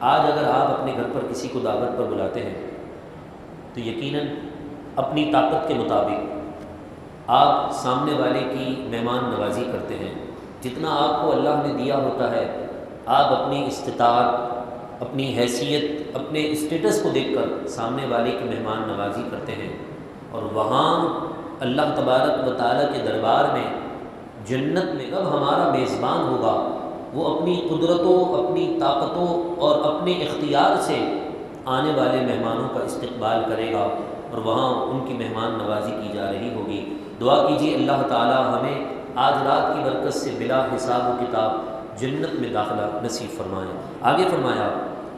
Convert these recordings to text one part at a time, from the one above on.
آج اگر آپ اپنے گھر پر کسی کو دعوت پر بلاتے ہیں تو یقیناً اپنی طاقت کے مطابق آپ سامنے والے کی مہمان نوازی کرتے ہیں۔ جتنا آپ کو اللہ نے دیا ہوتا ہے آپ اپنی استطاعت، اپنی حیثیت، اپنے اسٹیٹس کو دیکھ کر سامنے والے کی مہمان نوازی کرتے ہیں، اور وہاں اللہ تبارک و تعالیٰ کے دربار میں جنت میں جب ہمارا میزبان ہوگا وہ اپنی قدرتوں، اپنی طاقتوں اور اپنے اختیار سے آنے والے مہمانوں کا استقبال کرے گا، اور وہاں ان کی مہمان نوازی کی جا رہی ہوگی۔ دعا کیجیے اللہ تعالی ہمیں آج رات کی برکت سے بلا حساب و کتاب جنت میں داخلہ نصیب فرمائے۔ آگے فرمایا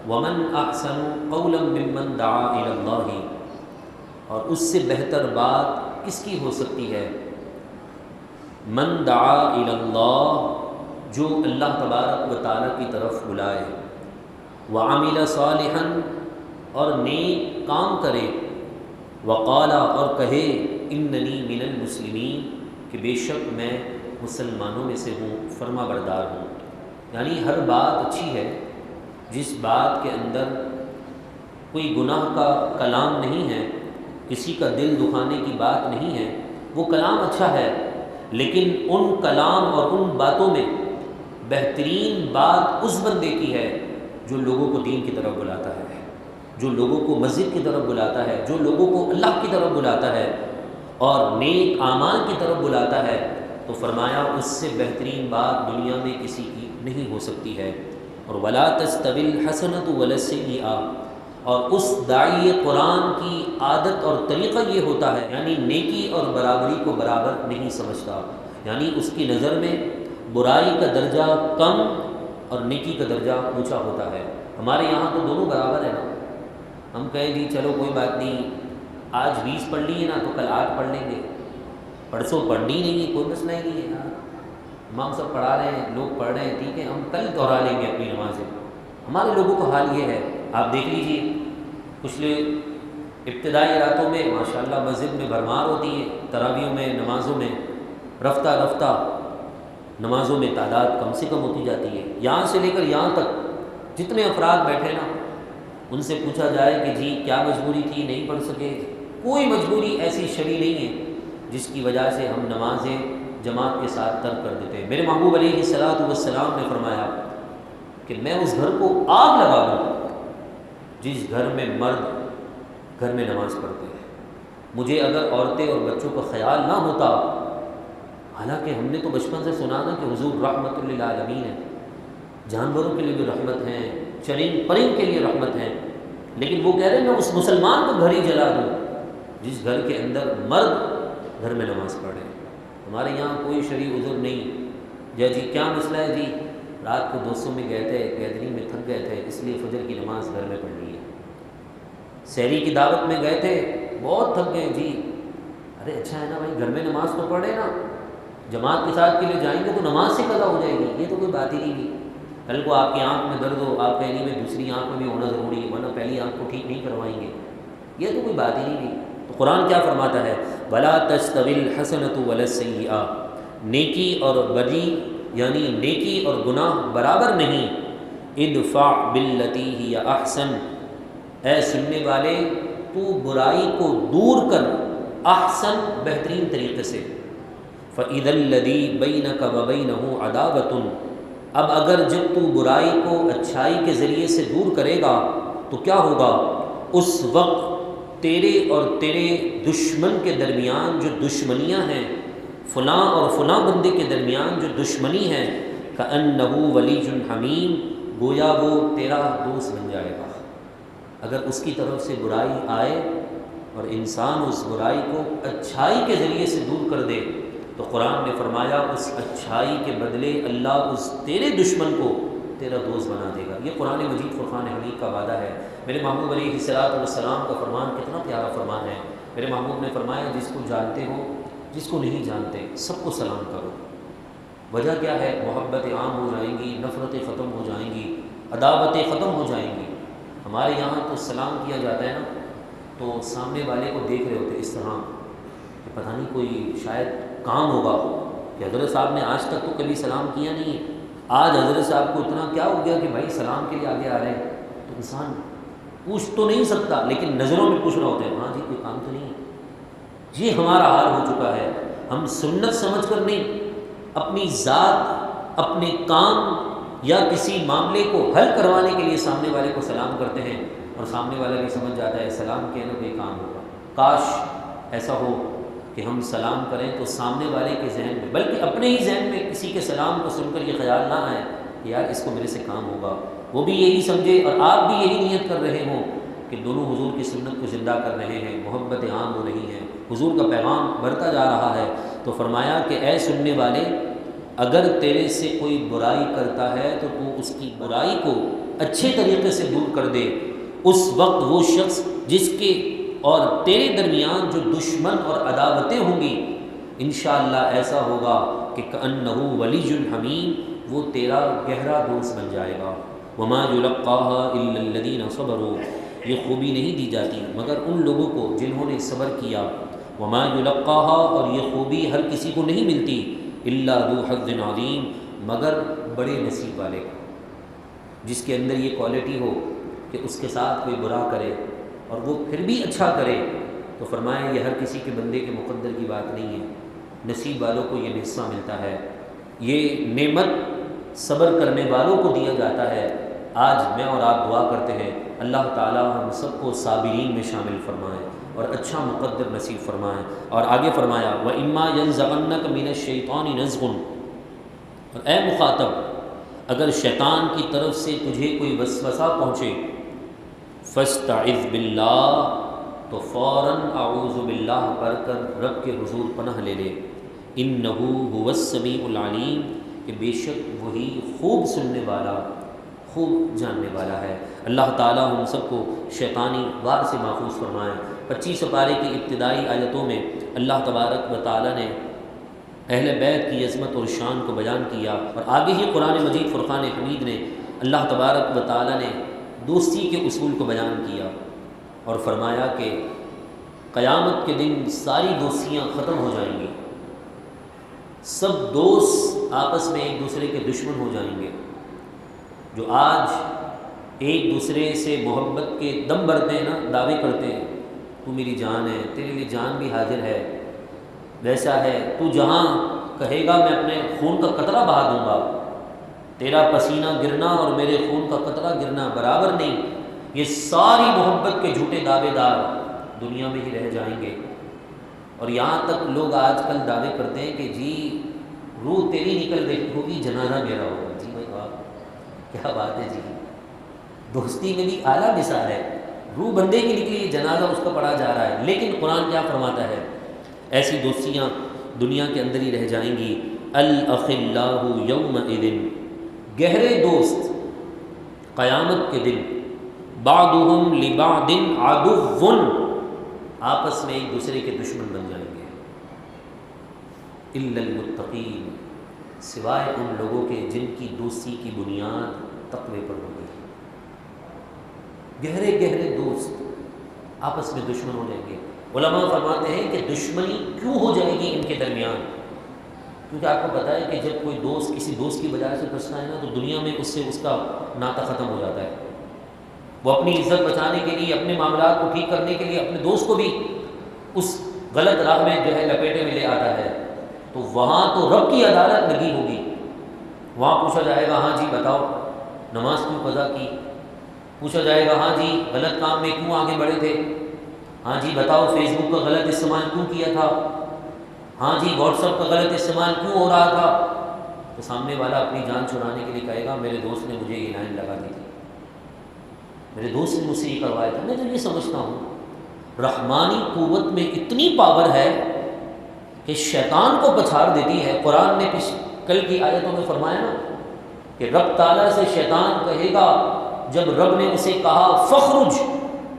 وَمَنْ أَحْسَنُ قَوْلًا مِّمَّنْ دَعَا إِلَى اللَّهِ، اور اس سے بہتر بات کس کی ہو سکتی ہے؟ من دعا الی اللہ، جو اللہ تبارک و تعالیٰ کی طرف بلائے، وعمل صالحا، اور نیک کام کرے، وقال، اور کہے اننی من المسلمین، کہ بے شک میں مسلمانوں میں سے ہوں، فرما بردار ہوں۔ یعنی ہر بات اچھی ہے، جس بات کے اندر کوئی گناہ کا کلام نہیں ہے، کسی کا دل دکھانے کی بات نہیں ہے، وہ کلام اچھا ہے، لیکن ان کلام اور ان باتوں میں بہترین بات اس بندے کی ہے جو لوگوں کو دین کی طرف بلاتا ہے، جو لوگوں کو مسجد کی طرف بلاتا ہے، جو لوگوں کو اللہ کی طرف بلاتا ہے اور نیک اعمال کی طرف بلاتا ہے، تو فرمایا اس سے بہترین بات دنیا میں کسی کی نہیں ہو سکتی ہے۔ اور وَلَا تَسْتَوِي الْحَسَنَةُ وَلَا السَّيِّئَةُ، اور اس داعی قرآن کی عادت اور طریقہ یہ ہوتا ہے، یعنی نیکی اور برابری کو برابر نہیں سمجھتا، یعنی اس کی نظر میں برائی کا درجہ کم اور نیکی کا درجہ اونچا ہوتا ہے۔ ہمارے یہاں تو دونوں برابر ہے نا، ہم کہیں جی چلو کوئی بات نہیں، آج 20 پڑھ لی ہے نا تو کل 8 پڑھ لیں گے، پرسوں پڑھنی نہیں ہے، کوئی مسئلہ ہی نہیں ہے یار، امام صاحب پڑھا رہے ہیں، لوگ پڑھ رہے ہیں، ٹھیک ہے ہم کل دہرا لیں گے اپنی نمازیں۔ ہمارے لوگوں کا حال یہ ہے، آپ دیکھ لیجئے، کچھ لوگ ابتدائی راتوں میں ماشاءاللہ مسجد میں بھرمار ہوتی ہے، تراویحوں میں، نمازوں میں، رفتہ رفتہ نمازوں میں تعداد کم سے کم ہوتی جاتی ہے۔ یہاں سے لے کر یہاں تک جتنے افراد بیٹھے نا، ان سے پوچھا جائے کہ جی کیا مجبوری تھی نہیں پڑھ سکے، کوئی مجبوری ایسی شرعی نہیں ہے جس کی وجہ سے ہم نمازیں جماعت کے ساتھ ترک کر دیتے ہیں۔ میرے محبوب علیہ الصلوۃ والسلام نے فرمایا کہ میں اس گھر کو آگ لگا دوں جس گھر میں مرد گھر میں نماز پڑھتے ہیں۔ مجھے اگر عورتیں اور بچوں کا خیال نہ ہوتا، حالانکہ ہم نے تو بچپن سے سنا نا کہ حضور رحمت للعالمین ہے، جانوروں کے لیے بھی رحمت ہیں، چرند پرند کے لیے رحمت ہیں، لیکن وہ کہہ رہے ہیں میں اس مسلمان کو گھر ہی جلا دوں جس گھر کے اندر مرد گھر میں نماز پڑھے۔ ہمارے یہاں کوئی شرعی عذر نہیں، جی کیا مسئلہ ہے، جی رات کو دوستوں میں گئے تھے، گیدرنگ میں تھک گئے تھے، اس لیے فجر کی نماز گھر میں پڑھنی ہے۔ سحری کی دعوت میں گئے تھے، بہت تھک گئے، جی ارے اچھا ہے نا بھائی، گھر میں نماز تو پڑھے نا، جماعت کے ساتھ کے لیے جائیں گے تو نماز سے قضا ہو جائے گی، یہ تو کوئی بات ہی نہیں ہے۔ کل کو آپ کی آنکھ میں درد ہو، آپ پہلی میں دوسری آنکھ میں بھی ہونا ضروری ہے، ورنہ پہلی آنکھ کو ٹھیک نہیں کروائیں گے، یہ تو کوئی بات ہی نہیں ہے۔ تو قرآن کیا فرماتا ہے؟ وَلَا تَسْتَوِي الْحَسَنَةُ وَلَا السَّيِّئَةُ، نیکی اور بدی یعنی نیکی اور گناہ برابر نہیں۔ ادفع باللتی ہی احسن، اے سننے والے تو برائی کو دور کر، احسن بہترین طریقے سے۔ فَإِذَا الَّذِي بَيْنَكَ وَبَيْنَهُ عَدَاوَةٌ، اب اگر جب تو برائی کو اچھائی کے ذریعے سے دور کرے گا تو کیا ہوگا؟ اس وقت تیرے اور تیرے دشمن کے درمیان جو دشمنیاں ہیں، فلاں اور فلاں بندے کے درمیان جو دشمنی ہے، كَأَنَّهُ وَلِيٌّ حَمِيمٌ، گویا وہ تیرا دوست بن جائے گا۔ اگر اس کی طرف سے برائی آئے اور انسان اس برائی کو اچھائی کے ذریعے سے دور کر دے تو قرآن نے فرمایا اس اچھائی کے بدلے اللہ اس تیرے دشمن کو تیرا دوست بنا دے گا۔ یہ قرآن مجید فرقان حمید کا وعدہ ہے۔ میرے محبوب علیہ الصلوۃ والسلام کا فرمان کتنا پیارا فرمان ہے۔ میرے محبوب نے فرمایا جس کو جانتے ہو، جس کو نہیں جانتے، سب کو سلام کرو۔ وجہ کیا ہے؟ محبتیں عام ہو جائیں گی، نفرتیں ختم ہو جائیں گی، عداوتیں ختم ہو جائیں گی۔ ہمارے یہاں تو سلام کیا جاتا ہے نا تو سامنے والے کو دیکھ رہے ہوتے اس طرح کہ پتہ نہیں کوئی شاید کام ہوگا کہ حضرت صاحب نے آج تک تو کبھی سلام کیا نہیں ہے، آج حضرت صاحب کو اتنا کیا ہو گیا کہ بھائی سلام کے لیے آگے آ رہے ہیں۔ تو انسان پوچھ تو نہیں سکتا لیکن نظروں میں پوچھ رہا ہوتا ہے ہاں جی کوئی کام تو نہیں ہے. یہ ہمارا حال ہو چکا ہے. ہم سنت سمجھ کر نہیں، اپنی ذات، اپنے کام یا کسی معاملے کو حل کروانے کے لیے سامنے والے کو سلام کرتے ہیں، اور سامنے والا بھی سمجھ جاتا ہے سلام کیا نا کوئی کام ہوگا. کاش ایسا ہو کہ ہم سلام کریں تو سامنے والے کے ذہن میں، بلکہ اپنے ہی ذہن میں کسی کے سلام کو سن کر یہ خیال نہ آئے کہ یار اس کو میرے سے کام ہوگا. وہ بھی یہی سمجھے اور آپ بھی یہی نیت کر رہے ہوں کہ دونوں حضور کی سنت کو زندہ کر رہے ہیں، محبت عام ہو رہی ہے، حضور کا پیغام بڑھتا جا رہا ہے. تو فرمایا کہ اے سننے والے، اگر تیرے سے کوئی برائی کرتا ہے تو تو اس کی برائی کو اچھے طریقے سے دور کر دے. اس وقت وہ شخص جس کے اور تیرے درمیان جو دشمن اور عداوتیں ہوں گی، انشاءاللہ ایسا ہوگا کہ کأنہ ولی حمیم، وہ تیرا گہرا دوست بن جائے گا. وما یلقاها الا الذین صبروا، یہ خوبی نہیں دی جاتی مگر ان لوگوں کو جنہوں نے صبر کیا. وما یلقاها، اور یہ خوبی ہر کسی کو نہیں ملتی، الا ذو حظ عظیم، مگر بڑے نصیب والے کو، جس کے اندر یہ کوالٹی ہو کہ اس کے ساتھ کوئی برا کرے اور وہ پھر بھی اچھا کرے. تو فرمایا یہ ہر کسی کے بندے کے مقدر کی بات نہیں ہے، نصیب والوں کو یہ حصہ ملتا ہے. یہ نعمت صبر کرنے والوں کو دیا جاتا ہے. آج میں اور آپ دعا کرتے ہیں اللہ تعالی ہم سب کو صابرین میں شامل فرمائے اور اچھا مقدر نصیب فرمائے. اور آگے فرمایا وَإِمَّا يَنزَغَنَّكَ مِنَ الشَّيْطَانِ نَزْغٌ، اور اے مخاطب اگر شیطان کی طرف سے تجھے کوئی وسوسہ پہنچے، فاستعذ باللہ، تو فوراً اعوذ باللہ پڑھ کر رب کے حضور پناہ لے لے. انہ هو السمیع العلیم، کہ بے شک وہی خوب سننے والا، خوب جاننے والا ہے. اللہ تعالی ہم سب کو شیطانی وار سے محفوظ فرمائے. 25 پارے کی ابتدائی آیتوں میں اللہ تبارک و تعالی نے اہل بیت کی عظمت اور شان کو بیان کیا، اور آگے ہی قرآن مجید فرقان حمید نے اللہ تبارک و تعالی نے دوستی کے اصول کو بیان کیا اور فرمایا کہ قیامت کے دن ساری دوستیاں ختم ہو جائیں گی، سب دوست آپس میں ایک دوسرے کے دشمن ہو جائیں گے. جو آج ایک دوسرے سے محبت کے دم بھرتے ہیں نا، دعوے کرتے ہیں تو میری جان ہے، تیرے لیے جان بھی حاضر ہے، ویسا ہے، تو جہاں کہے گا میں اپنے خون کا قطرہ بہا دوں گا، تیرا پسینہ گرنا اور میرے خون کا قطرہ گرنا برابر نہیں. یہ ساری محبت کے جھوٹے دعوے دار دنیا میں ہی رہ جائیں گے. اور یہاں تک لوگ آج کل دعوے کرتے ہیں کہ جی روح تیری نکل رہی ہوگی، جنازہ میرا ہوگا. جی بھائی واہ کیا بات ہے جی، دوستی میں بھی اعلیٰ مثال ہے. روح بندے کی نکلی، جنازہ اس کا پڑھا جا رہا ہے. لیکن قرآن کیا فرماتا ہے؟ ایسی دوستیاں دنیا کے اندر ہی رہ جائیں گی. الاخلاء یومئذ، گہرے دوست قیامت کے دن، بعضهم لبعض عدو، آپس میں ایک دوسرے کے دشمن بن جائیں گے. الا المتقین، سوائے ان لوگوں کے جن کی دوستی کی بنیاد تقوی پر ہوگی. گہرے گہرے دوست آپس میں دشمن ہو جائیں گے. علماء فرماتے ہیں کہ دشمنی کیوں ہو جائے گی ان کے درمیان؟ کیونکہ آپ کو پتہ ہے کہ جب کوئی دوست کسی دوست کی وجہ سے پھنستا ہے نا، تو دنیا میں اس سے اس کا ناطہ ختم ہو جاتا ہے. وہ اپنی عزت بچانے کے لیے، اپنے معاملات کو ٹھیک کرنے کے لیے اپنے دوست کو بھی اس غلط راہ میں جو ہے لپیٹے میں لے آتا ہے. تو وہاں تو رب کی عدالت لگی ہوگی. وہاں پوچھا جائے گا ہاں جی بتاؤ نماز کیوں قضا کی، پوچھا جائے گا ہاں جی غلط کام میں کیوں آگے بڑھے تھے، ہاں جی بتاؤ فیس بک کا غلط استعمال کیوں کیا تھا، ہاں جی واٹس ایپ کا غلط استعمال کیوں ہو رہا تھا. تو سامنے والا اپنی جان چھڑانے کے لیے کہے گا میرے دوست نے مجھے یہ لائن لگا دی تھی، میرے دوست نے مجھ سے یہ کروایا تھا. میں تو یہ سمجھتا ہوں رحمانی قوت میں اتنی پاور ہے کہ شیطان کو پچھاڑ دیتی ہے. قرآن نے کل کی آیتوں میں فرمایا نا کہ رب تعالیٰ سے شیطان کہے گا، جب رب نے اسے کہا فخرج،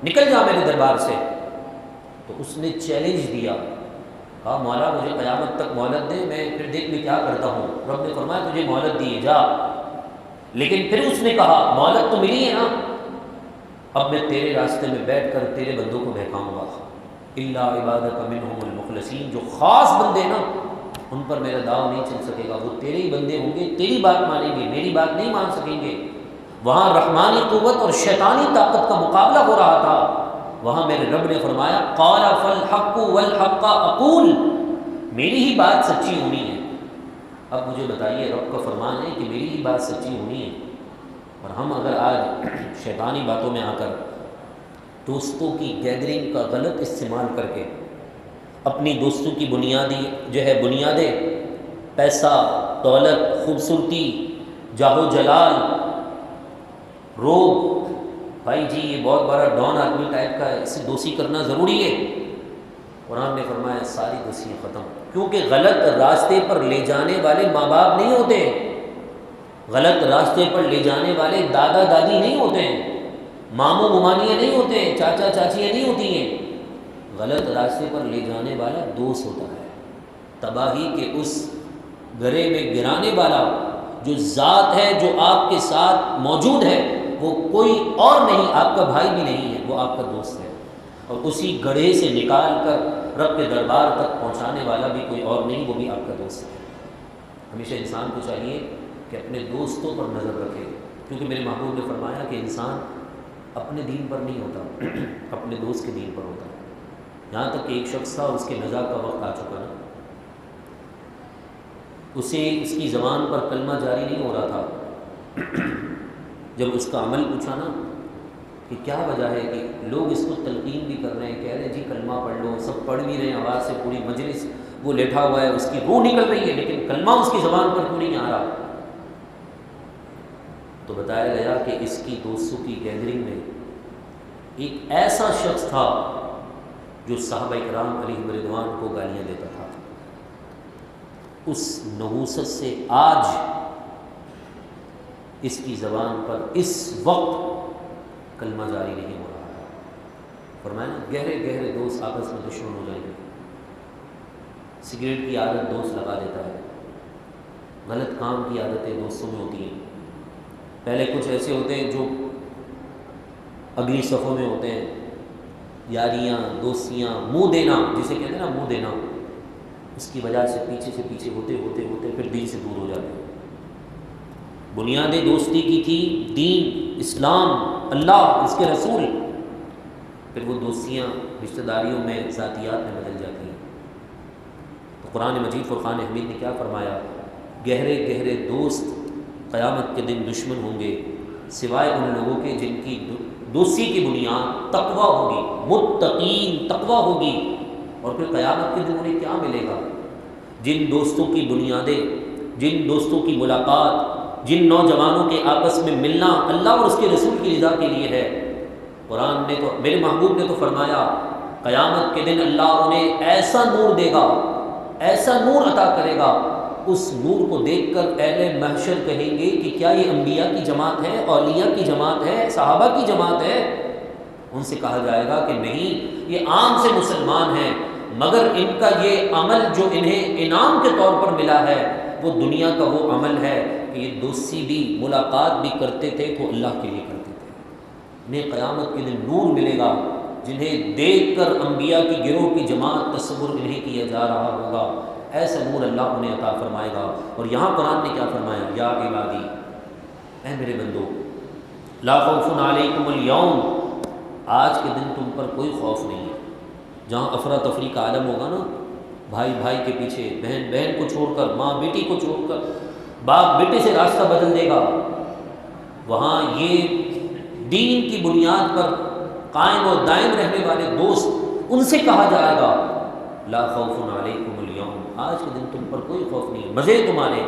نکل جا میرے دربار سے، تو اس نے چیلنج دیا، کہا مولا مجھے قیامت تک مہلت دے، میں پھر دیکھ میں کیا کرتا ہوں. رب نے فرمایا تجھے مہلت دی جا. لیکن پھر اس نے کہا مہلت تو ملی ہے نا، اب میں تیرے راستے میں بیٹھ کر تیرے بندوں کو بہکاؤں گا. الا عبادک منہم المخلصین، جو خاص بندے نا ان پر میرا داؤ نہیں چل سکے گا. وہ تیرے ہی بندے ہوں گے، تیری بات مانیں گے، میری بات نہیں مان سکیں گے. وہاں رحمانی قوت اور شیطانی طاقت کا مقابلہ ہو رہا تھا، وہاں میرے رب نے فرمایا قال فالحق والحق اقول، میری ہی بات سچی ہونی ہے۔ اب مجھے بتائیے، رب کا فرمان ہے کہ میری ہی بات سچی ہونی ہے، اور ہم اگر آج شیطانی باتوں میں آ کر دوستوں کی گیدرنگ کا غلط استعمال کر کے اپنی دوستوں کی بنیادیں پیسہ، دولت، خوبصورتی، جاہ و جلال، روب، بھائی جی یہ بہت بڑا ڈان آدمی ٹائپ کا ہے، اس سے دوستی کرنا ضروری ہے، قرآن نے فرمایا ساری دوستیاں ختم، کیونکہ غلط راستے پر لے جانے والے ماں باپ نہیں ہوتے ہیں، غلط راستے پر لے جانے والے دادا دادی نہیں ہوتے ہیں، ماموں ممانیاں نہیں ہوتے ہیں، چاچا چاچیاں نہیں ہوتی ہیں، غلط راستے پر لے جانے والا دوست ہوتا ہے، تباہی کے اس گرے میں گرانے والا جو ذات ہے، جو آپ کے ساتھ موجود ہے، وہ کوئی اور نہیں، آپ کا بھائی بھی نہیں ہے، وہ آپ کا دوست ہے، اور اسی گڑھے سے نکال کر رب کے دربار تک پہنچانے والا بھی کوئی اور نہیں، وہ بھی آپ کا دوست ہے۔ ہمیشہ انسان کو چاہیے کہ اپنے دوستوں پر نظر رکھے، کیونکہ میرے محبوب نے فرمایا کہ انسان اپنے دین پر نہیں ہوتا، اپنے دوست کے دین پر ہوتا ہے۔ یہاں تک کہ ایک شخص تھا، اس کے نزاع کا وقت آ چکا نا، اسے اس کی زبان پر کلمہ جاری نہیں ہو رہا تھا، جب اس کا عمل پوچھا نا کہ کیا وجہ ہے، کہ لوگ اس کو تلقین بھی کر رہے ہیں، کہہ رہے ہیں جی کلمہ پڑھ لو، سب پڑھ بھی رہے ہیں آواز سے، پوری مجلس وہ لیٹا ہوا ہے، اس کی روح نکل رہی ہے، لیکن کلمہ اس کی زبان پر کیوں نہیں آ رہا؟ تو بتایا گیا کہ اس کی دوستوں کی گیدرنگ میں ایک ایسا شخص تھا جو صحابہ کرام علیہم رضوان کو گالیاں دیتا تھا، اس نحوست سے آج اس کی زبان پر اس وقت کلمہ جاری نہیں ہو رہا ہے۔ فرمایا نا گہرے گہرے دوست آپس میں دشمن ہو جائیں گے، سگریٹ کی عادت دوست لگا دیتا ہے، غلط کام کی عادتیں دوستوں میں ہوتی ہیں، پہلے کچھ ایسے ہوتے ہیں جو اگلی صفوں میں ہوتے ہیں، یاریاں، دوستیاں، منہ دینا جسے کہتے ہیں نا منہ دینا، اس کی وجہ سے پیچھے ہوتے پھر دین سے دور ہو جاتے ہیں۔ بنیادیں دوستی کی تھی دین، اسلام، اللہ، اس کے رسول، پھر وہ دوستیاں رشتہ داریوں میں، ذاتیات میں بدل جاتی ہیں۔ تو قرآن مجید فرقان حمید نے کیا فرمایا؟ گہرے گہرے دوست قیامت کے دن دشمن ہوں گے، سوائے ان لوگوں کے جن کی دوستی کی بنیاد تقویٰ ہوگی، متقین تقویٰ ہوگی۔ اور پھر قیامت کے دن انہیں کیا ملے گا؟ جن دوستوں کی بنیادیں، جن دوستوں کی ملاقات، جن نوجوانوں کے آپس میں ملنا اللہ اور اس کے رسول کی رضا کے لیے ہے، قرآن نے تو، میرے محبوب نے تو فرمایا قیامت کے دن اللہ انہیں ایسا نور دے گا، ایسا نور عطا کرے گا، اس نور کو دیکھ کر اہل محشر کہیں گے کہ کیا یہ انبیاء کی جماعت ہے، اولیاء کی جماعت ہے، صحابہ کی جماعت ہے؟ ان سے کہا جائے گا کہ نہیں، یہ عام سے مسلمان ہیں، مگر ان کا یہ عمل جو انہیں انعام کے طور پر ملا ہے وہ دنیا کا وہ عمل ہے کہ یہ دوستی بھی، ملاقات بھی کرتے تھے تو اللہ کے لیے کرتے تھے۔ انہیں قیامت کے دن نور ملے گا، جنہیں دیکھ کر انبیاء کی گروہ کی جماعت تصور انہیں کیا جا رہا ہوگا، ایسا نور اللہ انہیں عطا فرمائے گا۔ اور یہاں قرآن نے کیا فرمایا؟ یا عبادی، اے میرے بندو، لا خوف علیکم اليوم، آج کے دن تم پر کوئی خوف نہیں ہے۔ جہاں افراتفری کا عالم ہوگا نا، بھائی بھائی کے پیچھے، بہن بہن کو چھوڑ کر، ماں بیٹی کو چھوڑ کر، باپ بیٹے سے راستہ بدل دے گا، وہاں یہ دین کی بنیاد پر قائم و دائم رہنے والے دوست، ان سے کہا جائے گا لا خوف علیکم اليوم، آج کے دن تم پر کوئی خوف نہیں، مزے تمہارے،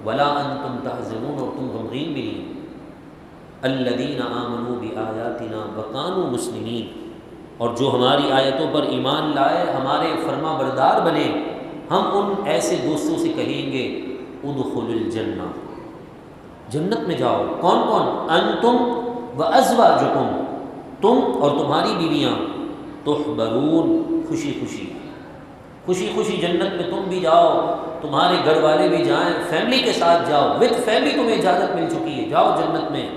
ولا انتم تحزنون، اور تم غمگین بھی نہیں۔ الذین آمنوا بآیاتنا وکانوا مسلمین، اور جو ہماری آیتوں پر ایمان لائے، ہمارے فرما بردار بنے، ہم ان ایسے دوستوں سے کہیں گے ادخلوا الجنہ، جنت میں جاؤ۔ کون کون؟ انتم وازواجکم، تم اور تمہاری بیویاں، تحبرون، خوشی خوشی، خوشی خوشی جنت میں تم بھی جاؤ، تمہارے گھر والے بھی جائیں، فیملی کے ساتھ جاؤ، وتھ فیملی تمہیں اجازت مل چکی ہے، جاؤ جنت میں۔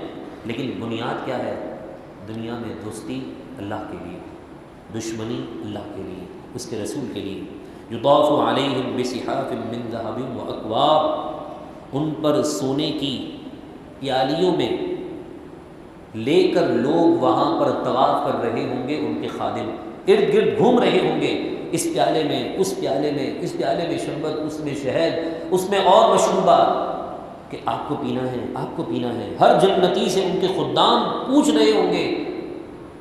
لیکن بنیاد کیا ہے؟ دنیا میں دوستی اللہ کے لیے، دشمنی اللہ کے لیے، اس کے رسول کے لیے۔ یطاف علیہم بصحاف من ذہب واکواب، ان پر سونے کی پیالیوں میں لے کر لوگ وہاں پر طواف کر رہے ہوں گے، ان کے خادم ارد گرد گھوم رہے ہوں گے، اس پیالے میں، اس پیالے میں، اس پیالے میں شربت، اس میں شہد، اس میں اور مشروبات، کہ آپ کو پینا ہے، آپ کو پینا ہے۔ ہر جنتی سے ان کے خدام پوچھ رہے ہوں گے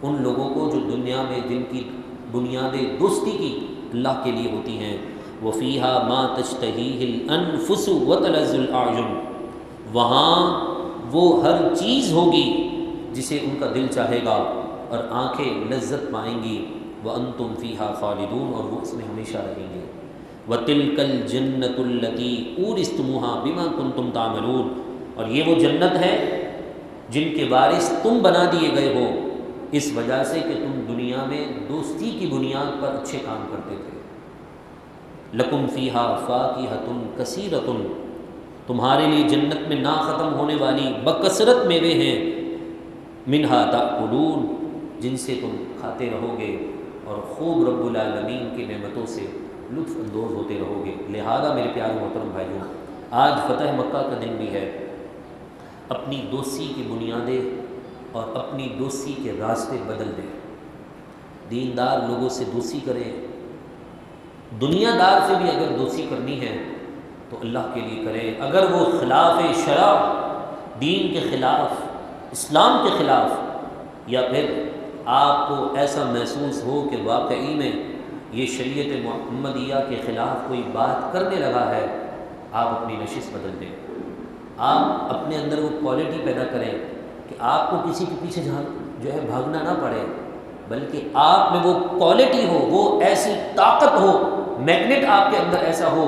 ان لوگوں کو جو دنیا میں جن کی بنیادیں دوستی کی اللہ کے لیے ہوتی ہیں۔ وَفِيهَا مَا تَشْتَهِيهِ الْأَنفُسُ وَتَلَذُّ الْأَعْيُنُ، وہاں وہ ہر چیز ہوگی جسے ان کا دل چاہے گا اور آنکھیں لذت پائیں گی۔ وَأَنْتُمْ فِيهَا خَالِدُونَ، اور وہ اس میں ہمیشہ رہیں گے۔ وَتِلْكَ الْجَنَّةُ الَّتِي أُورِثْتُمُوهَا بِمَا كُنْتُمْ تَعْمَلُونَ، اور یہ وہ جنت ہے جن کے وارث تم بنا دیے گئے ہو اس وجہ سے کہ تم دنیا میں دوستی کی بنیاد پر اچھے کام کرتے تھے۔ لَكُمْ فِيهَا فَاكِهَةٌ كَثِيرَةٌ، تمہارے لیے جنت میں نا ختم ہونے والی بکثرت میوے ہیں، مِنْهَا تَأْكُلُونَ، جن سے تم کھاتے رہو گے اور خوب رب العالمین کی نعمتوں سے لطف اندوز ہوتے رہو گے۔ لہذا میرے پیارے محترم بھائیوں، آج فتح مکہ کا دن بھی ہے۔ اپنی دوستی کی بنیادیں اور اپنی دوستی کے راستے بدل دیں۔ دیندار لوگوں سے دوستی کریں، دنیا دار سے بھی اگر دوستی کرنی ہے تو اللہ کے لیے کریں۔ اگر وہ خلاف شرع، دین کے خلاف، اسلام کے خلاف، یا پھر آپ کو ایسا محسوس ہو کہ واقعی میں یہ شریعت محمدیہ کے خلاف کوئی بات کرنے لگا ہے، آپ اپنی نشست بدل دیں۔ آپ اپنے اندر وہ کوالٹی پیدا کریں کہ آپ کو کسی کے پیچھے جو ہے بھاگنا نہ پڑے، بلکہ آپ میں وہ کوالٹی ہو، وہ ایسی طاقت ہو، میگنیٹ آپ کے اندر ایسا ہو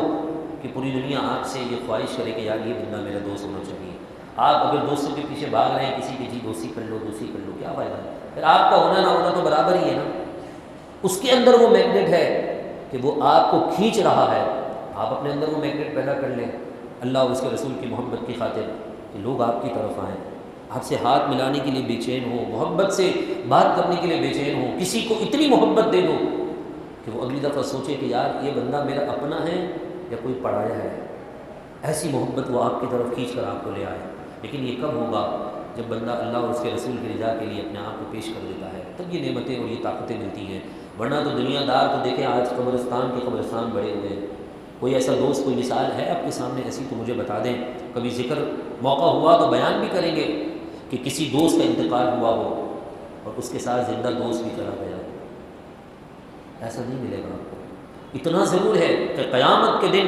کہ پوری دنیا آپ سے یہ خواہش کرے کہ یار یہ بندہ میرا دوست ہونا چاہیے۔ آپ اگر دوستوں کے پیچھے بھاگ رہے ہیں کسی کی، جی دوستی کر لو، دوستی کر لو، کیا فائدہ ہے؟ پھر آپ کا ہونا نہ ہونا تو برابر ہی ہے نا۔ اس کے اندر وہ میگنیٹ ہے کہ وہ آپ کو کھینچ رہا ہے، آپ اپنے اندر وہ میگنیٹ پیدا کر لیں اللہ اور اس کے رسول کی محبت کی خاطر، کہ لوگ آپ کی طرف آئیں، آپ سے ہاتھ ملانے کے لیے بے چین ہو، محبت سے بات کرنے کے لیے بے چین ہو، کسی کو اتنی محبت دے دو کہ وہ اگلی دفعہ سوچے کہ یار یہ بندہ میرا اپنا ہے یا کوئی پڑھایا ہے۔ ایسی محبت وہ آپ کی طرف کھینچ کر آپ کو لے آئے۔ لیکن یہ کب ہوگا؟ جب بندہ اللہ اور اس کے رسول کی رضا کے لیے اپنے آپ کو پیش کر دیتا ہے، تب یہ نعمتیں اور یہ طاقتیں ملتی ہیں۔ ورنہ تو دنیا دار تو دیکھیں آج قبرستان کے قبرستان بڑے ہوئے ہیں۔ کوئی ایسا دوست، کوئی مثال ہے آپ کے سامنے ایسی تو مجھے بتا دیں، کبھی ذکر موقع ہوا تو بیان بھی کریں گے کہ کسی دوست کا انتقال ہوا ہو اور اس کے ساتھ زندہ دوست بھی چلا گیا ہو۔ ایسا نہیں ملے گا آپ کو۔ اتنا ضرور ہے کہ قیامت کے دن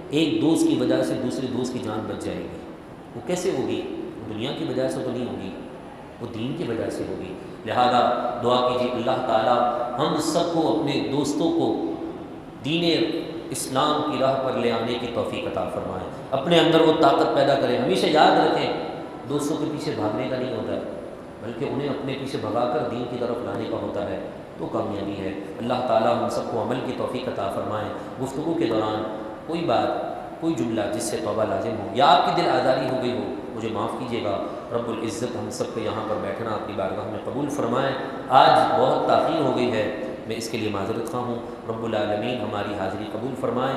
ایک دوست کی وجہ سے دوسرے دوست کی جان بچ جائے گی۔ وہ کیسے ہوگی؟ دنیا کی وجہ سے تو نہیں ہوگی، وہ دین کی وجہ سے ہوگی۔ لہذا دعا کیجیے اللہ تعالیٰ ہم سب کو اپنے دوستوں کو دین اسلام کی راہ پر لے آنے کی توفیق عطا فرمائے، اپنے اندر وہ طاقت پیدا کریں۔ ہمیشہ یاد رکھیں دوستوں کے پیچھے بھاگنے کا نہیں ہوتا ہے، بلکہ انہیں اپنے پیچھے بھگا کر دین کی طرف لانے کا ہوتا ہے، تو کامیابی ہے۔ اللہ تعالیٰ ہم سب کو عمل کی توفیق عطا فرمائے۔ گفتگو کے دوران کوئی بات، کوئی جملہ جس سے توبہ لازم ہو یا آپ کی دل آزاری ہو گئی ہو، مجھے معاف کیجیے گا۔ رب العزت ہم سب کو یہاں پر بیٹھنا اپنی بارگاہ میں قبول فرمائے۔ آج بہت تاخیر ہو گئی ہے، میں اس کے لیے معذرت خواہ ہوں۔ رب العالمین ہماری حاضری قبول فرمائے۔